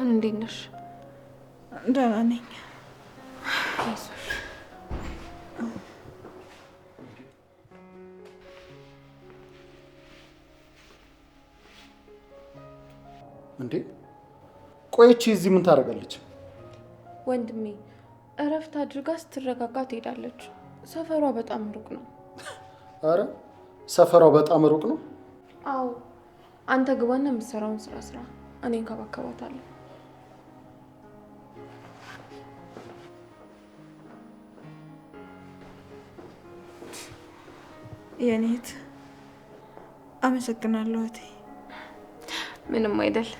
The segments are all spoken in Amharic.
አሁን እንዴት ነሽ? ደህና ነኝ። እንዴ ቆይቼ እዚህ ምን ታደርጋለች? ወንድሜ እረፍት አድርጋ ስትረጋጋ ትሄዳለች። ሰፈሯ በጣም ሩቅ ነው። አረ ሰፈሯ በጣም ሩቅ ነው? አዎ አንተ ግባና የምትሰራውን ስራ እኔ እንከባከባታለሁ። የኔ እህት አመሰግናለሁ እህቴ። ምንም አይደል።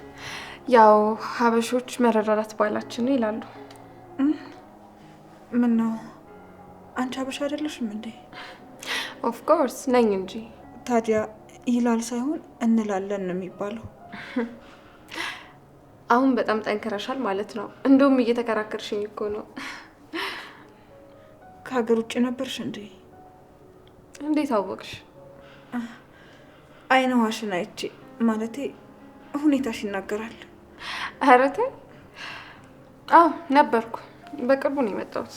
ያው ሀበሾች መረዳዳት ባህላችን ነው ይላሉ። ምን ነው አንቺ ሀበሻ አይደለሽም እንዴ? ኦፍ ኮርስ ነኝ እንጂ። ታዲያ ይላል ሳይሆን እንላለን ነው የሚባለው። አሁን በጣም ጠንክረሻል ማለት ነው። እንደውም እየተከራከርሽኝ እኮ ነው። ከሀገር ውጭ ነበርሽ እንዴ? እንዴት አወቅሽ? አይነ ዋሽን አይቼ ማለቴ ሁኔታሽ ይናገራል። ኧረ ተይ። አዎ ነበርኩ። በቅርቡ ነው የመጣሁት።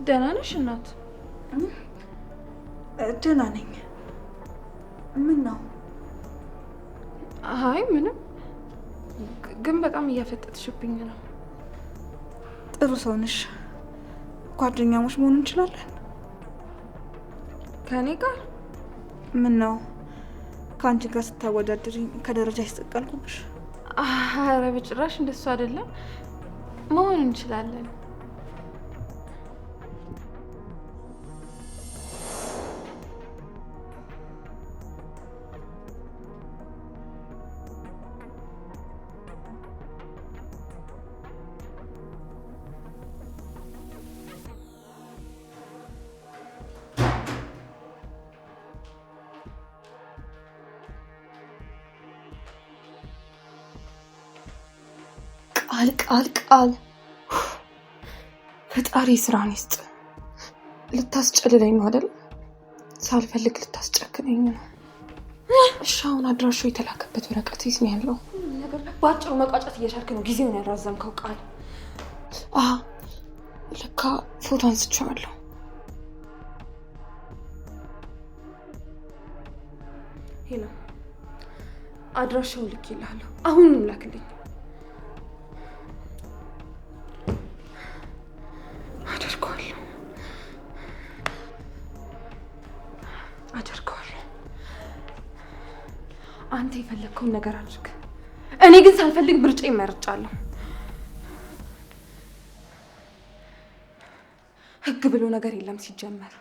ደህና ነሽ እናት? ደህና ነኝ። ምን ነው? አይ ምንም፣ ግን በጣም እያፈጠጥሽብኝ ነው። ጥሩ ሰው ነሽ። ጓደኛሞች መሆን እንችላለን? ከእኔ ጋር? ምን ነው ከአንቺ ጋር ስታወዳድሪኝ ከደረጃ ይስጠቀልኩብሽ? ኧረ በጭራሽ እንደሱ አይደለም። መሆን እንችላለን። ቃል ፈጣሪ ስራን ይስጥ። ልታስጨልለኝ ነው አይደል? ሳልፈልግ ልታስጨክነኝ ነው። እሺ አሁን አድራሻው የተላከበት ወረቀት ይዝ ነው ያለው ነገር ባጭሩ መቋጨት እየቻልክ ነው ጊዜውን ያራዘምከው። ቃል ለካ ፎቶ አንስቼዋለሁ። ሄሎ አድራሻውን ልኬልሃለሁ። አሁንም ላክልኝ። አደርገዋለሁ። አንተ የፈለግከውን ነገር አድርግ። እኔ ግን ሳልፈልግ ምርጫ ይመርጫለሁ። ህግ ብሎ ነገር የለም ሲጀመር።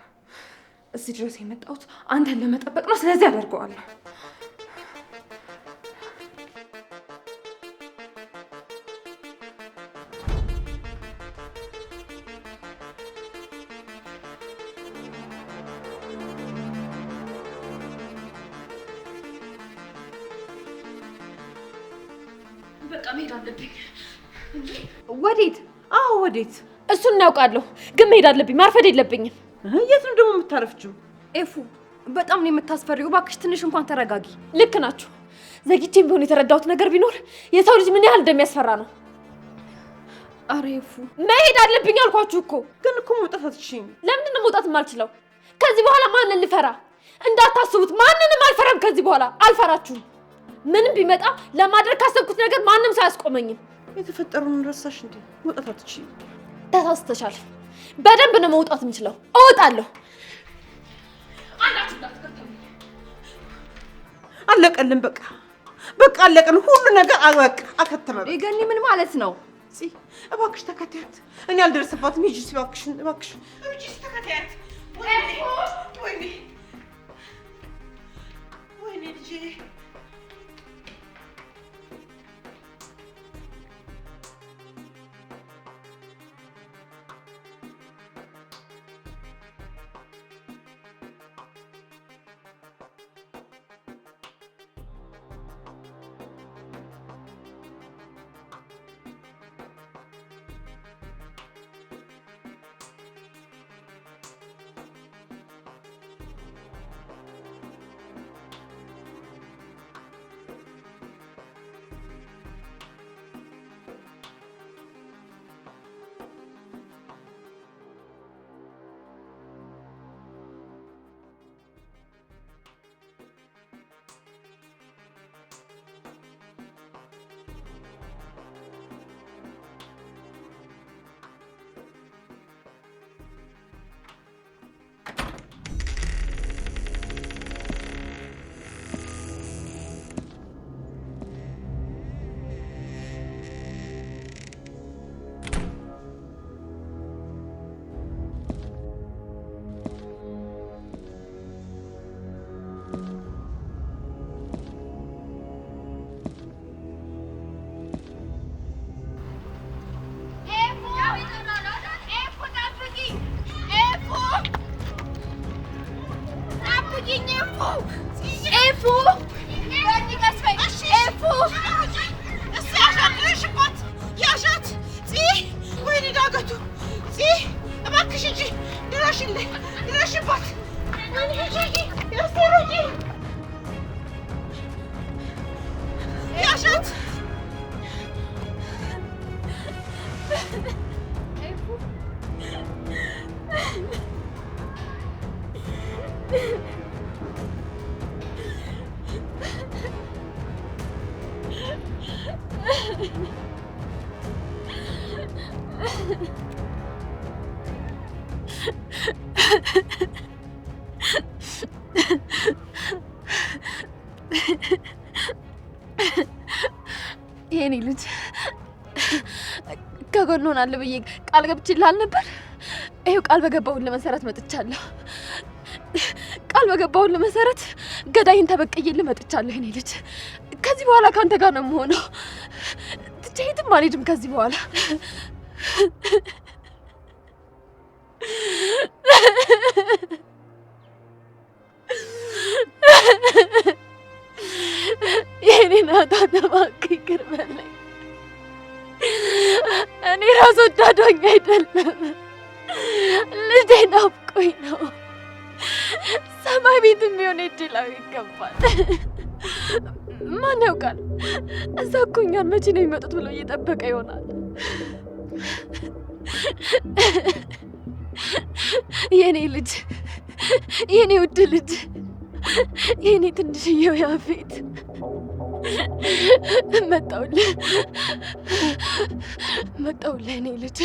እዚህ ድረስ የመጣሁት አንተን ለመጠበቅ ነው። ስለዚህ አደርገዋለሁ። በቃ መሄድ አለብኝ። ወዴት? አዎ ወዴት? እሱን እናውቃለሁ፣ ግን መሄድ አለብኝ። ማርፈድ የለብኝም። የት ነው ደግሞ የምታረፍችው? ኤፉ በጣም ነው የምታስፈሪው። እባክሽ ትንሽ እንኳን ተረጋጊ። ልክ ናችሁ። ዘግይቼም ቢሆን የተረዳሁት ነገር ቢኖር የሰው ልጅ ምን ያህል እንደሚያስፈራ ነው። አረ ኤፉ መሄድ አለብኝ አልኳችሁ እኮ። ግን እኮ መውጣት አትችይም። ለምንድን ነው መውጣት የማልችለው? ከዚህ በኋላ ማንን ልፈራ? እንዳታስቡት፣ ማንንም አልፈራም። ከዚህ በኋላ አልፈራችሁም። ምንም ቢመጣ ለማድረግ ካሰብኩት ነገር ማንም ሰው አያስቆመኝም። የተፈጠረውን ረሳሽ እንዴ? መውጣት አትችይም። ተሳስተሻል። በደንብ ነው መውጣት የምችለው። እወጣለሁ። አለቀልን። በቃ አለቀን። ሁሉ ነገር አበቃ፣ አከተመ። የገኒ ምን ማለት ነው? እባክሽ ተከታያት። እኔ አልደረሰባትም። ሂጂ እባክሽን፣ እባክሽ ሂጂ ተከታያት። ወይኔ ልጄ። አመጣሻት? የኔ ልጅ ከጎን ሆናለሁ ብዬ ቃል ገብቼልሃል ነበር። ይኸው ቃል በገባሁልህ መሰረት መጥቻለሁ። ቃል በገባሁልህ መሰረት ገዳይን ተበቅዬልህ መጥቻለሁ። የኔ ልጅ ከዚህ በኋላ ካንተ ጋር ነው የምሆነው። ትቼ የትም አልሄድም ከዚህ በኋላ። የኔ ናታን እባክህ ይቅር በለኝ። እኔ ራስ ወዳድ ሆኜ አይደለም፣ ልጄ ናፍቆኝ ነው። ሰማይ ቤትም ቢሆን እጅ ላይ ይገባል። ማን ያውቃል? እዛ እኮ እኛን መቼ ነው የሚመጡት ብሎ እየጠበቀ ይሆናል። የኔ ልጅ፣ የኔ ውድ ልጅ፣ የኔ ትንሽዬው ያፌት መጣሁልህ፣ መጣሁልህ የኔ ልጅ።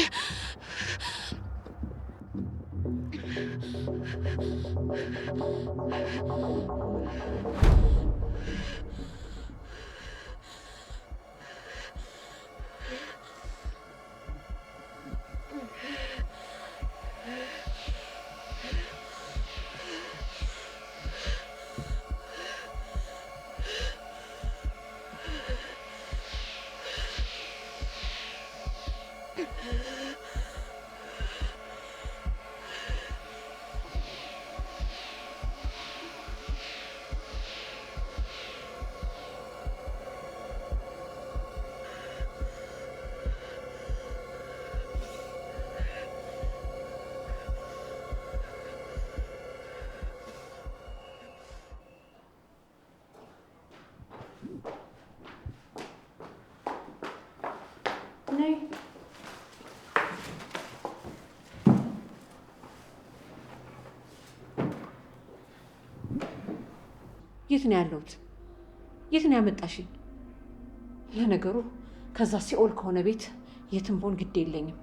የት ነው ያለሁት? የት ነው ያመጣሽኝ? ለነገሩ ከዛ ሲኦል ከሆነ ቤት የትም ብሆን ግድ የለኝም።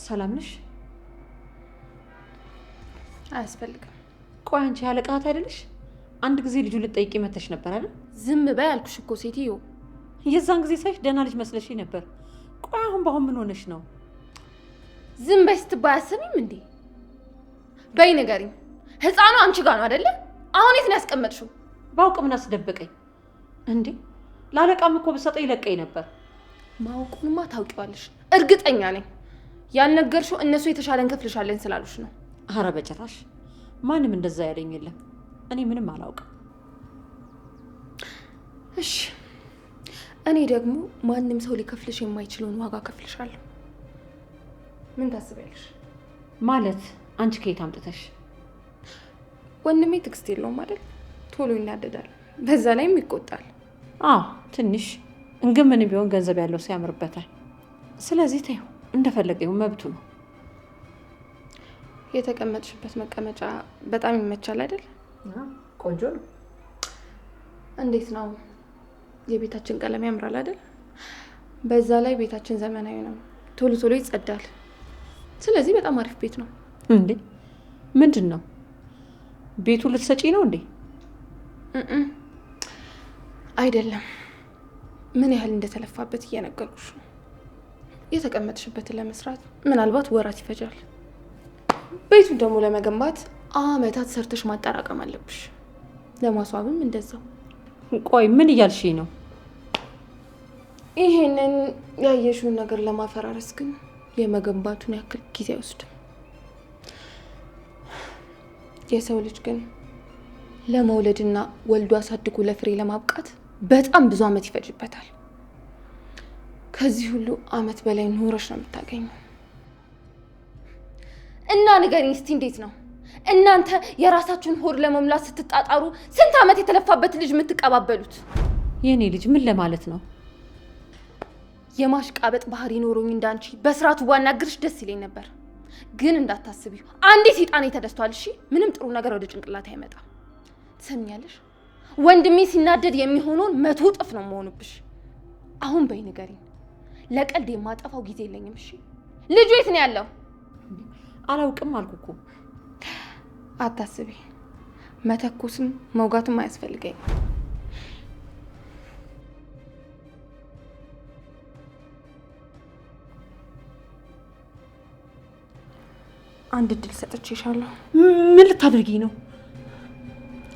ሰላም ነሽ? አያስፈልግም። ቆይ አንቺ ያለቃት አይደለሽ? አንድ ጊዜ ልጁ ልትጠይቂ መተሽ ነበር አይደል? ዝም በይ አልኩሽ እኮ ሴትዮ። የዛን ጊዜ ሳይሽ ደህና ልጅ መስለሽኝ ነበር። ቆይ አሁን በአሁን ምን ሆነሽ ነው? ዝም በይ ስትባይ አሰሚም እንዴ? በይ ንገሪኝ። ህፃኑ አንቺ ጋር ነው አይደለ? አሁን የት ነው ያስቀመጥሽው? ባውቅ ምን አስደበቀኝ እንዴ? ላለቃም እኮ ብሰጠው ይለቀኝ ነበር። ማውቁንማ ታውቂዋለሽ፣ እርግጠኛ ነኝ። ያልነገርሽው እነሱ የተሻለ እንከፍልሻለን ስላሉሽ ነው። አረ በጭራሽ ማንም እንደዛ ያለኝ የለም። እኔ ምንም አላውቅም። እሺ እኔ ደግሞ ማንም ሰው ሊከፍልሽ የማይችለውን ዋጋ ከፍልሻለሁ። ምን ታስቢያለሽ? ማለት አንቺ ከየት አምጥተሽ? ወንድሜ ትዕግስት የለውም አይደል? ቶሎ ይናደዳል፣ በዛ ላይም ይቆጣል። አዎ ትንሽ ግን ምን ቢሆን ገንዘብ ያለው ሰው ያምርበታል። ስለዚህ ተይው፣ እንደፈለገው መብቱ ነው። የተቀመጥሽበት መቀመጫ በጣም ይመቻል አይደል? ቆንጆ ነው። እንዴት ነው? የቤታችን ቀለም ያምራል አይደል? በዛ ላይ ቤታችን ዘመናዊ ነው፣ ቶሎ ቶሎ ይጸዳል። ስለዚህ በጣም አሪፍ ቤት ነው። እንዴ ምንድን ነው? ቤቱ ልትሰጪ ነው እንዴ? አይደለም፣ ምን ያህል እንደተለፋበት እየነገርኩሽ ነው። የተቀመጥሽበትን ለመስራት ምናልባት ወራት ይፈጃል። ቤቱን ደግሞ ለመገንባት አመታት ሰርተሽ ማጠራቀም አለብሽ። ለማስዋብም እንደዛው። ቆይ ምን እያልሽኝ ነው? ይሄንን ያየሽውን ነገር ለማፈራረስ ግን የመገንባቱን ያክል ጊዜ አይወስድም። የሰው ልጅ ግን ለመውለድና ወልዶ አሳድጎ ለፍሬ ለማብቃት በጣም ብዙ አመት ይፈጅበታል። ከዚህ ሁሉ አመት በላይ ኖረሽ ነው የምታገኘው። እና ንገሪኝ እስቲ እንዴት ነው እናንተ የራሳችሁን ሆድ ለመሙላት ስትጣጣሩ ስንት አመት የተለፋበት ልጅ የምትቀባበሉት? የኔ ልጅ ምን ለማለት ነው? የማሽቃበጥ ባህሪ ኖሮኝ እንዳንቺ በስርዓቱ ባናግርሽ ደስ ይለኝ ነበር። ግን እንዳታስቢው አንዴ ሰይጣኔ ተደስቷል። እሺ ምንም ጥሩ ነገር ወደ ጭንቅላት አይመጣም። ትሰሚያለሽ? ወንድሜ ሲናደድ የሚሆነውን 100 እጥፍ ነው መሆኑብሽ። አሁን በይ ንገሪኝ። ለቀልድ የማጠፋው ጊዜ የለኝም። እሺ ልጁ የት ነው ያለው? አላውቅም አልኩ እኮ። አታስቢ፣ መተኮስም መውጋትም አያስፈልገኝ። አንድ እድል ሰጥቼሻለሁ። ምን ልታደርጊ ነው?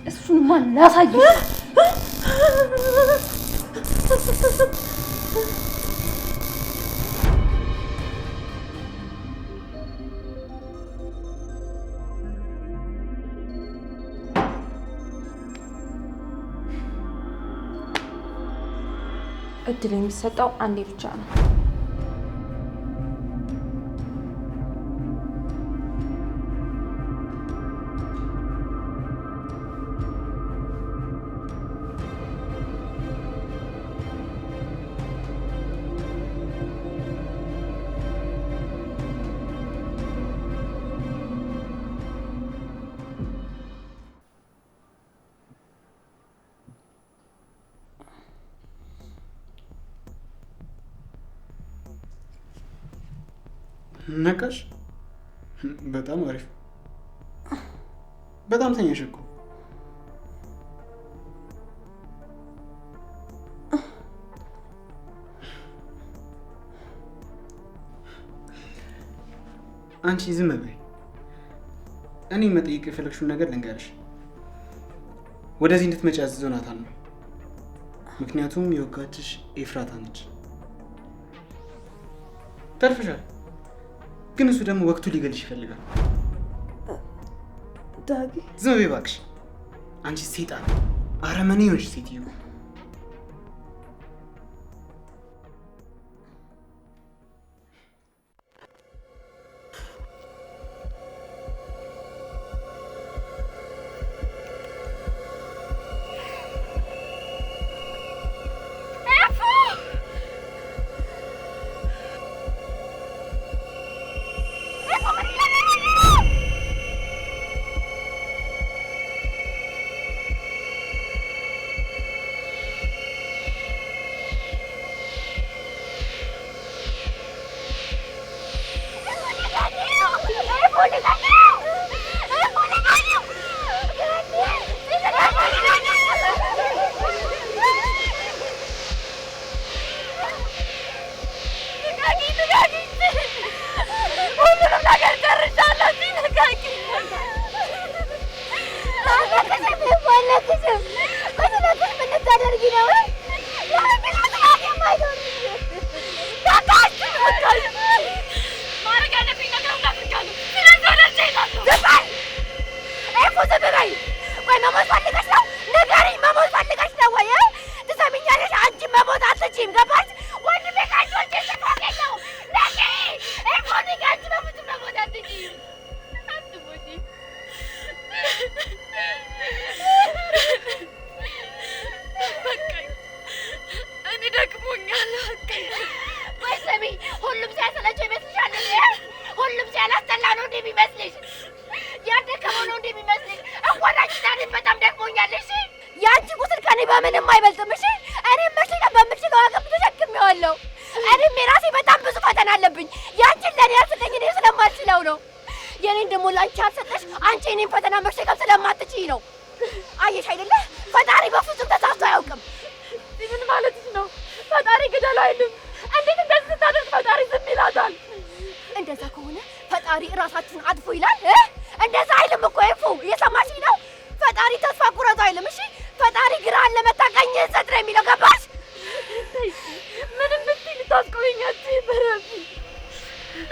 እሱን ማን ላሳየሽ? እድል የሚሰጠው አንዴ ብቻ ነው። ነቃሽ? በጣም አሪፍ። በጣም ተኛሽ እኮ። አንቺ ዝም በይ። እኔ መጠየቅ የፈለግሽውን ነገር ልንገርሽ። ወደዚህ እንድትመጪ ያዘዘው ናታን ነው። ምክንያቱም የወጋችሽ ኤፍራታ ነች። ተርፈሻል። ግን እሱ ደግሞ ወቅቱ ሊገልሽ ይፈልጋል። ዳጊ ዝም በይ እባክሽ። አንቺ ሰይጣን አረመኔ ነሽ ሴትዮ። በምንም አይበልጥም። እሺ እኔ መሽለ በምችለው አቅም ተሸክሜዋለሁ። እኔም የራሴ በጣም ብዙ ፈተና አለብኝ። ያንቺን ለኔ ያስለኝ እኔ ስለማልችለው ነው። የኔን ደግሞ ላንቺ አልሰጠሽ አንቺ እኔን ፈተና መሸከም ስለማትችይ ነው። አየሽ አይደለ? ፈጣሪ በፍጹም ተሳስቶ አያውቅም። ምን ማለትሽ ነው? ፈጣሪ ግደል አይልም። እንዴት እንደዚህ ስታደርግ ፈጣሪ ዝም ይላታል? እንደዛ ከሆነ ፈጣሪ ራሳችሁን አጥፉ ይላል። እንደዛ አይልም እኮ ይፉ፣ እየሰማሽኝ ነው? ፈጣሪ ተስፋ ቁረጡ አይልም። እሺ ፈጣሪ ግራን ለመታቀኝ ሰጥረ የሚለው ገባሽ? ምንም ብትይ ልታስቆይኛት ይበረብ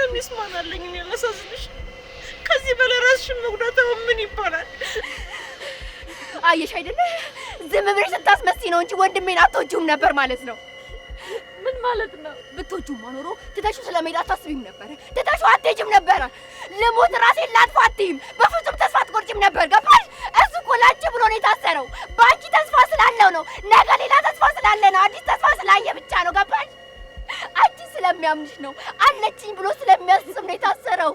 እንስማናለኝ። እኔ ላሳዝንሽ ከዚህ በላይ ራስሽን መጉዳታው ምን ይባላል? አየሽ አይደለ? ዝም ብለሽ ስታስመስይ ነው እንጂ ወንድሜን አትወጂውም ነበር ማለት ነው። ምን ማለት ነው? ብትወጂውማ ኖሮ ትተሽው ስለመሄድ አታስቢም ነበር። ትተሽው አትሄጂም ነበር። ልሞት ራሴን ላጥፋ አትይም። በፍጹም ተስፋ አትቆርጭም ነበር። ገባሽ? እሱ እኮ ላንቺ ብሎ ነው የታሰረው። በአንቺ ተስፋ ስላለው ነው። ነገ ሌላ ተስፋ ስላ ስላለ ነው፣ አዲስ ተስፋ ስላየ ብቻ ነው። ገባሽ? አንቺ ስለሚያምንሽ ነው፣ አለችኝ ብሎ ስለሚያስብ ነው የታሰረው።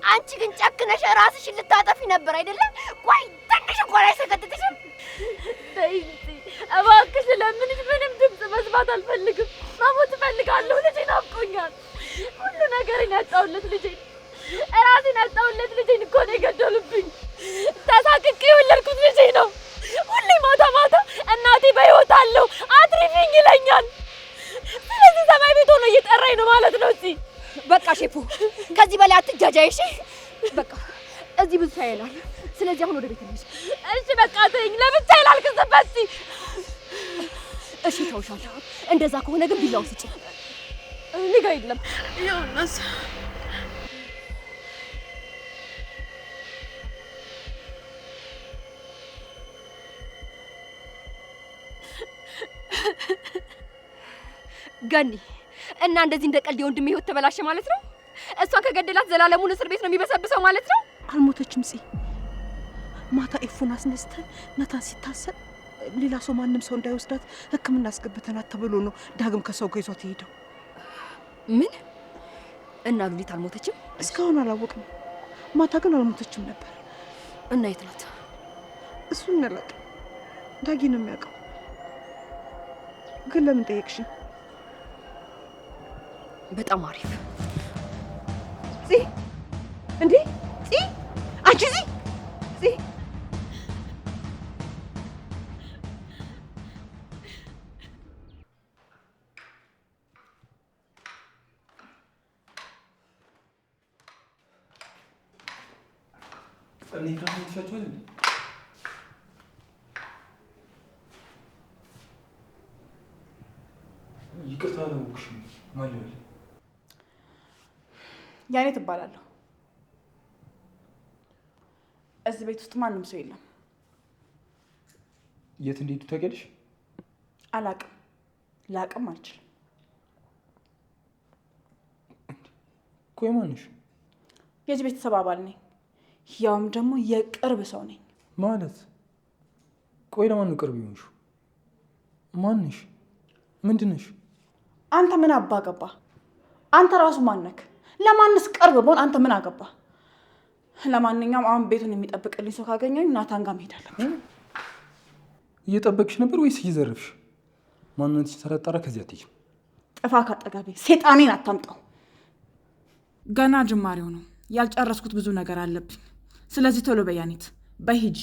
አንቺ ግን ጨክነሽ ራስሽን ልታጠፊ ነበር አይደለ? ቆይ ትንሽ እንኳን አይሰቀጥጥሽም? ተይ እባክሽ፣ ለምንሽ ምንም ድምፅ መስማት አልፈልግም። መሞት እፈልጋለሁ። ልጄን ናፍቆኛል። ሁሉ ነገርን ያጣሁለት ልጄን፣ ራሴን ያጣሁለት ልጄን እኮ ነው የገደሉብኝ። ተሳቅቄ የወለድኩት ልጄ ነው። ሁሌ ማታ ማታ እናቴ በሕይወት አለው አትሪፊኝ ይለኛል። ስለዚህ ሰማይ ቤት ሆኖ እየጠራኝ ነው ማለት ነው። እዚህ በቃ ሼፉ፣ ከዚህ በላይ አትጃጃይ። እሺ በቃ እዚህ ብዙ ሳይላል። ስለዚህ አሁን ወደ ቤት እንሂድ። እሺ በቃ ተይኝ፣ ለብቻዬ ላልቅስበት። እሺ ተውሻለሁ። እንደዛ ከሆነ ግን ቢላው ስጪ። እኔ ጋር የለም። ይኸውልህ ገኒ እና እንደዚህ እንደ ቀልድ የወንድሜ ህይወት ተበላሸ ማለት ነው? እሷን ከገደላት ዘላለሙን እስር ቤት ነው የሚበሰብሰው ማለት ነው? አልሞተችም ጽ ማታ ኤፉን አስነስተን ናታን ሲታሰር ሌላ ሰው ማንም ሰው እንዳይወስዳት ሕክምና አስገብተናት ተብሎ ነው ዳግም ከሰው ጋር ይዟት ሄደው። ምን? እና ሉሊት አልሞተችም? እስካሁን አላወቅም። ማታ ግን አልሞተችም ነበር። እና የት ናት? እሱን ነለቅ ዳጊ ነው የሚያውቀው። ግን ለምን ጠየቅሽኝ? በጣም አሪፍ። ፂ እንዴ ፂ አንቺ ፂ ይቅርታ ነው ኩሽ ማለት ያኔ ትባላለሁ። እዚህ ቤት ውስጥ ማንም ሰው የለም። የት እንዴት ታውቂያለሽ? አላቅም፣ ላቅም አልችልም። ቆይ ማንሽ? የዚህ ቤተሰብ አባል ነኝ፣ ያውም ደግሞ የቅርብ ሰው ነኝ። ማለት ቆይ ለማን ነው ቅርብ ይሆንሽው? ማንሽ? ምንድነሽ? አንተ ምን አባ ገባ? አንተ ራሱ ማነክ? ለማንስ ቅርብ ብሆን አንተ ምን አገባ? ለማንኛውም አሁን ቤቱን የሚጠብቅልኝ ሰው ካገኘኝ ናታን ጋር መሄዳለሁ። እየጠበቅሽ ነበር ወይስ እየዘረፍሽ? ማንነትሽን ሳላጣራ ከዚህ አትሄጂም። ጥፋ ካጠገቤ። ሴጣኔን አታምጣው። ገና ጅማሬው ነው። ያልጨረስኩት ብዙ ነገር አለብኝ። ስለዚህ ቶሎ በያኒት በሂጂ።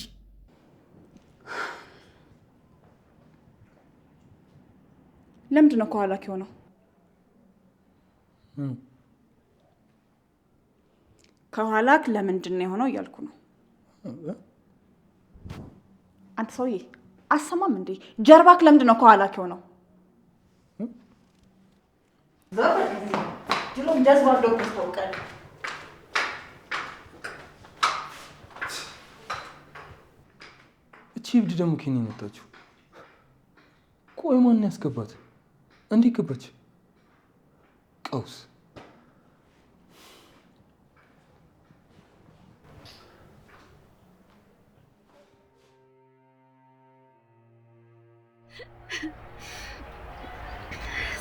ለምንድን ነው ከኋላክ የሆነው? ከኋላክ ለምንድን ነው የሆነው እያልኩ ነው። አንተ ሰውዬ አሰማም እንዴ? ጀርባክ ለምንድን ነው ከኋላክ የሆነው? ድሮም ጀዝባ እንደው ታውቃለህ። እቺ እብድ ደግሞ ከኔ የመጣችው። ቆይ ማን ያስገባት? እንዴት ገባች? ቀውስ።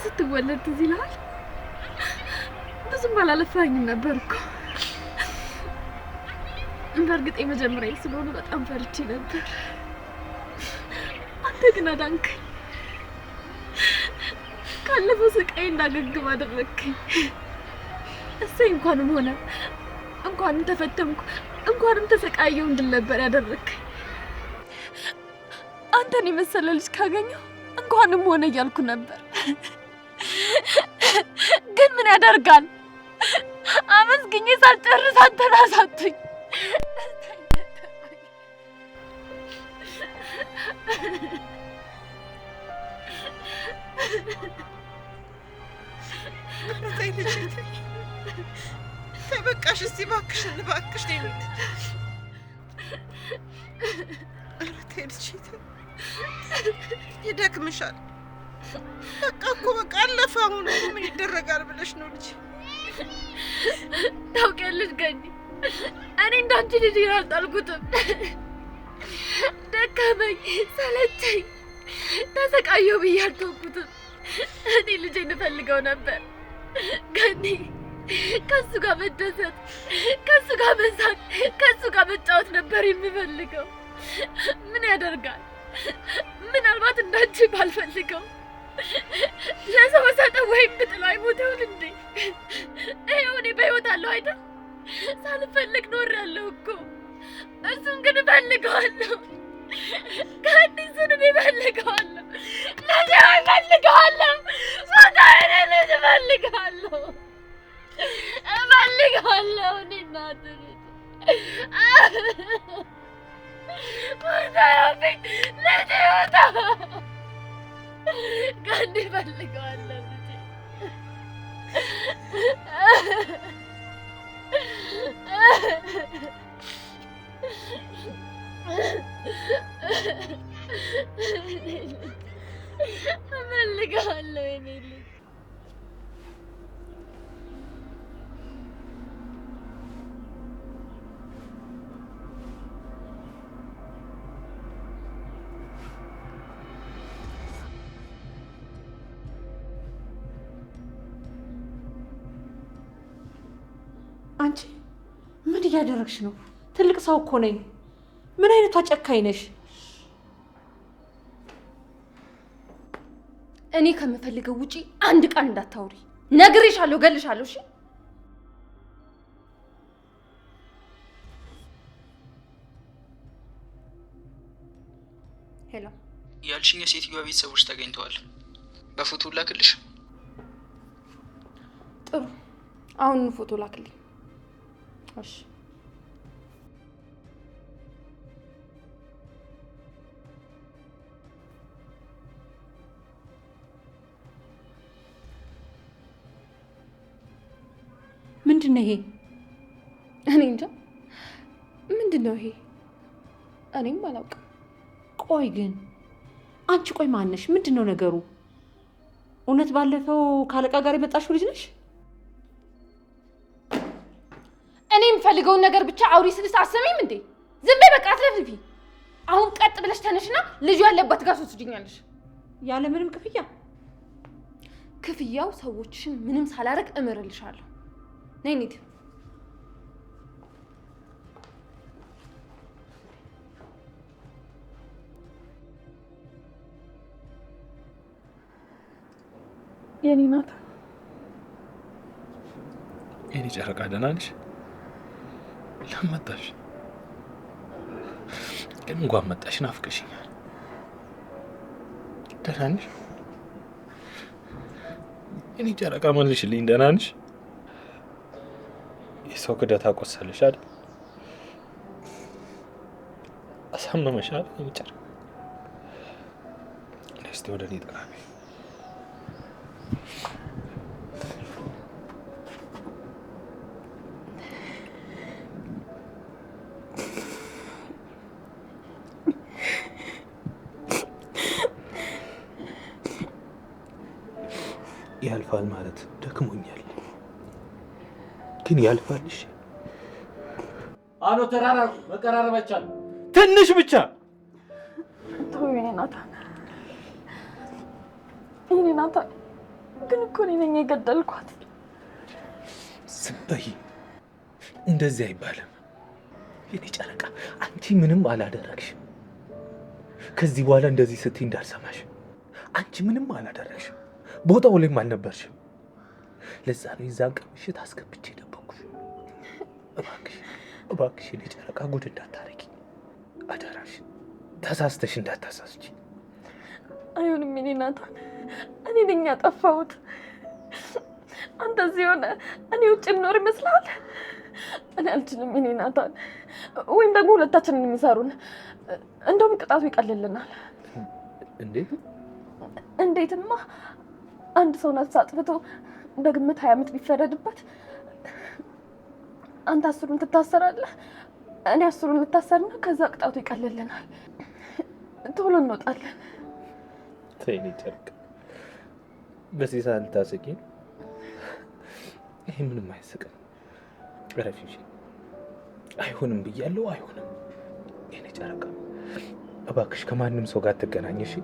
ስትወለድ ትዝ ይልሃል? ብዙም አላለፋኝም ነበር እኮ። በእርግጥ የመጀመሪያ ስለሆነ በጣም ፈርቼ ነበር። አንተ ግን አዳንከኝ። ካለፈው ስቃይ እንዳገግም አደረግከኝ። እሰይ እንኳንም ሆነ፣ እንኳንም ተፈተንኩ፣ እንኳንም ተሰቃየው እንድል ነበር ያደረግከኝ። አንተን የመሰለ ልጅ ካገኘሁ እንኳንም ሆነ እያልኩ ነበር። ግን ምን ያደርጋል፣ አመስግኜ ሳልጨርስ አንተን አሳጡኝ። ተበቃሽ። እስቲ እባክሽን እባክሽ ነኝ። ኧረ ተይ ልጄ ይደክምሻል። በቃ እኮ በቃ አለፈ። አሁን ምን ይደረጋል ብለሽ ነው ልጄ? ታውቂያለሽ ገኒ፣ እኔ እንዳንቺ ልጅ አልጣልኩትም። ደከመኝ፣ ሰለቸኝ። ተሰቃየሁ ብዬ አልተውኩትም። እኔ ልጄን እፈልገው ነበር። ገኒ ከሱ ጋር መደሰት፣ ከሱ ጋር መሳቅ፣ ከሱ ጋር መጫወት ነበር የምፈልገው። ምን ያደርጋል፣ ምናልባት እንዳንቺ ባልፈልገው ለሰው ሰጠው ወይም ብጥለው አይሞተውን እንዴ? ይኸው እኔ በሕይወት አለሁ አይደል? ሳልፈልግ ኖሬያለሁ እኮ። እሱን ግን እፈልገዋለሁ። ገኒ እሱን እኔ እፈልገዋለሁ። ልጄ እፈልገዋለሁ። ፎቶዬን ልጅ እፈልገዋለሁ። እፈልገዋለሁ። እኔ እናት ልጅ ፎቶዬን ልጄ ወጣ ገኒ እፈልገዋለሁ። እፈልገዋለሁ የኔ ልጅ። አንቺ ምን እያደረግሽ ነው? ትልቅ ሰው እኮ ነኝ። ምን አይነቷ ጨካኝ ነሽ? እኔ ከምፈልገው ውጪ አንድ ቃል እንዳታውሪ ነግሬሻለሁ። እገልሻለሁ። እሺ ሄሎ፣ ያልሽኝ የሴትዮዋ ቤተሰቦች ተገኝተዋል። በፎቶ ላክልሽ? ጥሩ፣ አሁን ፎቶ ላክልኝ። እሺ ምንድን ነው ይሄ? እኔ እንጃ ምንድን ነው ይሄ? እኔም አላውቅም። ቆይ ግን አንቺ ቆይ ማነሽ? ምንድን ነው ነገሩ? እውነት ባለፈው ካለቃ ጋር የመጣሽው ልጅ ነሽ? እኔ የምፈልገውን ነገር ብቻ አውሪ ስልሽ አሰሚም እንዴ? ዝም በይ በቃ አትለፍልፊ። አሁን ቀጥ ብለሽ ተነሽና ልጁ ያለበት ጋር ትወስጂኛለሽ። ያለ ምንም ክፍያ? ክፍያው ሰዎችሽን ምንም ሳላረግ እምርልሻለሁ። ነይ እንሂድ። የኔ ናት። የኔ ጨረቃ ደህና ነሽ? ለምን መጣሽ? ግን እንኳን መጣሽ፣ ናፍቀሽኛል። ደህና ነሽ? የኔ ጨረቃ መልሽልኝ፣ ደህና ነሽ? የሰው ክደት አቆሰልሽ አይደል? አሳመመሽ አይደል? የኔ ጨረቃ እስቲ ወደ እኔ ጠጋ በይ። ያልፋል ማለት ደክሞኛል፣ ግን ያልፋል። እሺ አሎ፣ ተራራቁ፣ መቀራረብ አይቻልም። ትንሽ ብቻ ተው የኔ ናታን፣ የኔ ናታን። ግን እኮ እኔ ነኝ የገደልኳት። ዝም በይ፣ እንደዚህ አይባልም። የኔ ጨረቃ አንቺ ምንም አላደረግሽም። ከዚህ በኋላ እንደዚህ ስትይ እንዳልሰማሽ። አንቺ ምንም አላደረግሽም፣ ቦታው ላይም አልነበርሽም። ለዛ ነው የዛን ቀን ምሽት አስገብቼ ደበኩሽ። እባክሽ እባክሽ የኔ ጨረቃ ጉድ እንዳታረጊ አደራሽ። ተሳስተሽ እንዳታሳስች። አይሆንም የኔ ናታን፣ እኔ ነኝ ያጠፋሁት። አንተ እዚህ ሆነ እኔ ውጭ የምኖር ይመስልሃል? እኔ አልችልም የኔ ናታን። ወይም ደግሞ ሁለታችንን የሚሰሩን፣ እንደውም ቅጣቱ ይቀልልናል። እንዴት? እንዴትማ አንድ ሰው ነፍስ አጥፍቶ በግምት 20 ዓመት ቢፈረድበት አንተ 10ን ትታሰራለህ፣ እኔ 10ን ልታሰርና ከዛ ቅጣቱ ይቀልልናል። ቶሎ እንወጣለን። ተይኝ ጨረቃ፣ በዚህ ሰዓት ልታስቂኝ? ይሄ ምንም አያስቅም። እረፊ። አይሆንም ብያለሁ፣ አይሆንም። የኔ ጨረቃ እባክሽ ከማንም ሰው ጋር ትገናኝ። እሺ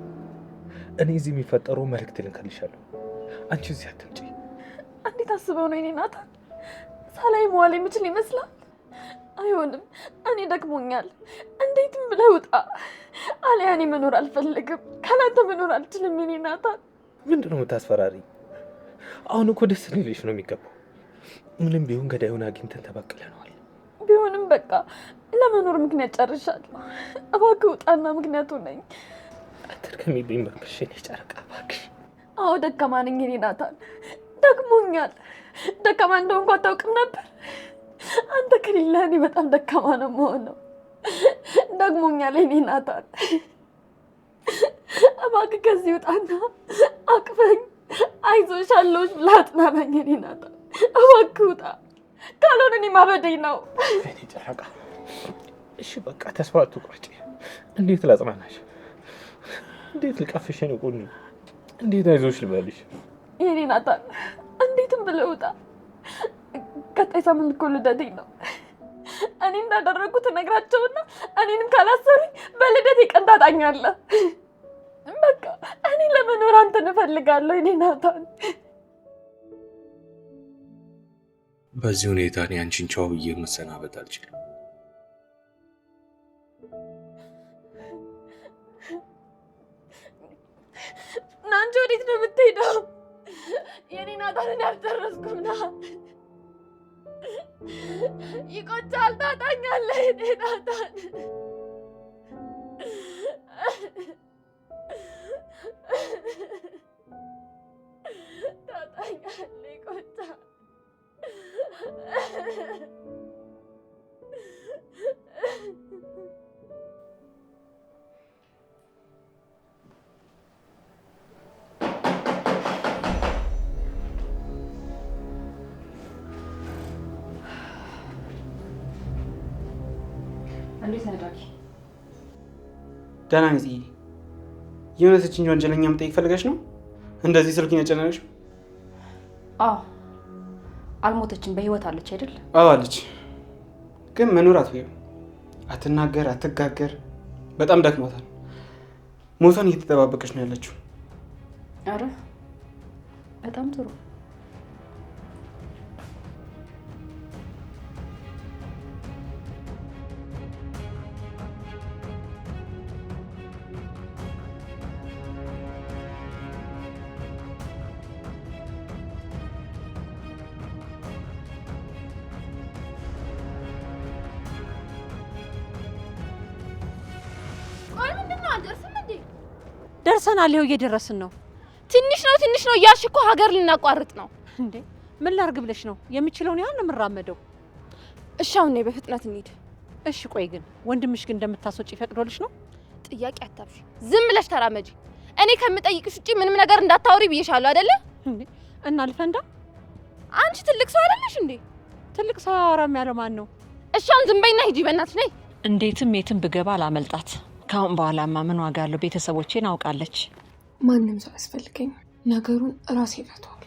እኔ እዚህ የሚፈጠረው መልእክት ልንከልሻለሁ። አንቺ እዚህ አትምጪ። እንዴት አስበው ነው የኔ ናታን? ሳላይ መዋል የምችል ይመስላል? አይሆንም። እኔ ደክሞኛል። እንዴትም ብለህ ውጣ። አሊያ እኔ መኖር አልፈልግም። ካላንተ መኖር አልችልም የኔ ናታን። ምንድን ነው የምታስፈራሪ? አሁን እኮ ደስ ሊልሽ ነው የሚገባው። ምንም ቢሆን ገዳዩን አግኝተን ተበቅለነዋል። ቢሆንም በቃ ለመኖር ምክንያት ጨርሻለሁ። እባክህ ውጣና ምክንያቱ ነኝ። አትድከሚብኝ እባክሽ የኔ ጨረቃ እባክሽ። አዎ ደካማ ነኝ የኔ ናታን፣ ደክሞኛል። ደካማ እንደሆንኩ አታውቅም ነበር? አንተ ከሌለ እኔ በጣም ደካማ ነው የምሆነው። ደክሞኛል የኔ ናታን፣ እባክህ ከዚህ ውጣና አቅፈኝ፣ አይዞሽ አለሁሽ ብለህ አጽናናኝ የኔ ናታን። እባክህ ውጣ፣ ካልሆነ እኔ ማበደኝ ነው። የኔ ጨረቃ እሺ በቃ ተስፋ አትቁረጪ። እንዴት ላጽናናሽ? እንዴት ልቀፍሽ? ነው ቆንጆ፣ እንዴት አይዞሽ ልበልሽ? የኔ ናታን እንዴትም ብለህ ውጣ። ቀጣይ ሳምንት እኮ ልደቴ ነው። እኔ እንዳደረጉት እነግራቸውና እኔንም ካላሰሩኝ በልደቴ ቀን ታጣኛለህ። በቃ እኔ ለመኖር አንተን እፈልጋለሁ የኔ ናታን። በዚህ ሁኔታ እኔ አንቺን ቻው ብዬ መሰናበት አልችልም። ናንቺ ወዴት ነው የምትሄደው? የኔ ናታንን ያልጨረስኩም ና። ይቆጫል፣ ታጣኛለህ የኔ ናታን። ታጣኛለህ፣ ይቆጫል። እንዴት ነህ ዳጊ? ደህና ነኝ ጽጌ። የእውነት እንጂ ወንጀለኛ መጠየቅ ፈልገሽ ነው እንደዚህ ስልክኝ ያጨናነቅሽው? አዎ አልሞተችም፣ በህይወት አለች አይደል? አዎ አለች፣ ግን መኖር አትፈልግም። አትናገር፣ አትጋገር፣ በጣም ደክሟታል። ሞቷን እየተጠባበቀች ነው ያለችው። አረ በጣም ጥሩ። ደርሰናል። ይኸው እየደረስን ነው። ትንሽ ነው እያልሽ እኮ ሀገር ልናቋርጥ ነው እንዴ? ምን ላርግ ብለሽ ነው? የምችለውን ያህል ነው የምራመደው። እሺ አሁን ነይ በፍጥነት እንሂድ። እሺ ቆይ ግን ወንድምሽ ግን እንደምታስወጪ ፈቅዶልሽ ነው? ጥያቄ አታብሺ፣ ዝም ብለሽ ተራመጂ። እኔ ከምጠይቅሽ ውጪ ምንም ነገር እንዳታወሪ ብዬሻለሁ አይደለ እንዴ? እና ልፈንዳ? አንቺ ትልቅ ሰው አይደለሽ እንዴ? ትልቅ ሰው አወራም ያለው ማን ነው? እሺ አሁን ዝም በይና ሂጂ በእናትሽ ነይ። እንዴትም የትም ብገባ አላመልጣት። ካሁን በኋላማ ምን ዋጋ አለው? ቤተሰቦቼን አውቃለች። ማንም ሰው አያስፈልገኝም። ነገሩን ራሴ ፈታው።